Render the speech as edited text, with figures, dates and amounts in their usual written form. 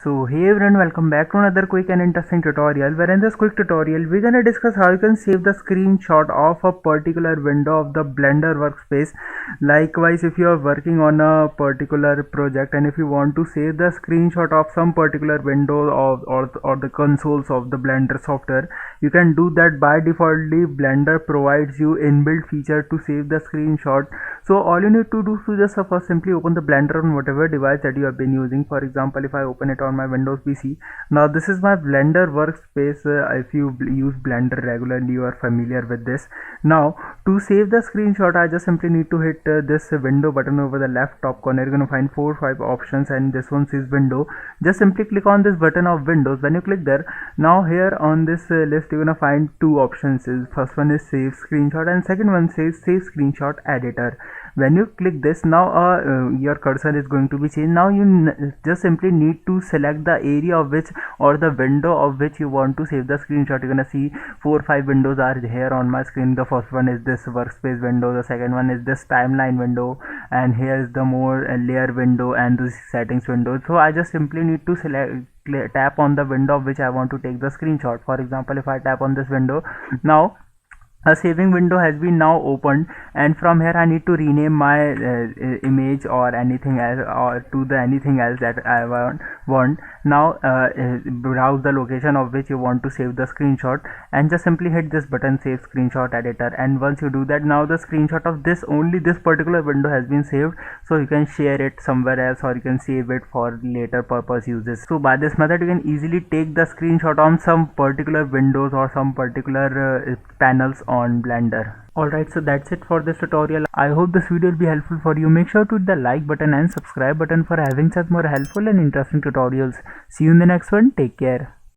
So hey everyone, welcome back to another quick and interesting tutorial, where in this quick tutorial we're gonna discuss how you can save the screenshot of a particular window of the Blender workspace. Likewise, if you are working on a particular project and if you want to save the screenshot of some particular window or the consoles of the Blender software, you can do that. By defaultly Blender provides you inbuilt feature to save the screenshot. So all you need to do is just first simply open the Blender on whatever device that you have been using. For example, if I open it on my Windows PC, now this is my Blender workspace. If you use Blender regularly, you are familiar with this. Now to save the screenshot, I just simply need to hit this window button over the left top corner. You're gonna find 4 or 5 options and this one says window. Just simply click on this button of Windows. When you click there, now here on this list you're gonna find 2 options. First one is save screenshot and second one says save screenshot editor. When you click this, now your cursor is going to be changed. Now you just simply need to select the area of which or the window of which you want to save the screenshot. You're gonna see 4 or 5 windows are here on my screen. The first one is this workspace window, the second one is this timeline window, and here is the more layer window and the settings window. So I just simply need to tap on the window of which I want to take the screenshot. For example, if I tap on this window, now a saving window has been now opened, and from here I need to rename my image or anything else or to the anything else that I want. Now browse the location of which you want to save the screenshot and just simply hit this button, save screenshot editor. And once you do that, now the screenshot of this only this particular window has been saved, so you can share it somewhere else or you can save it for later purpose uses. So by this method you can easily take the screenshot on some particular windows or some particular panels on Blender. Alright, so that's it for this tutorial. I hope this video will be helpful for you. Make sure to hit the like button and subscribe button for having such more helpful and interesting tutorials. See you in the next one. Take care.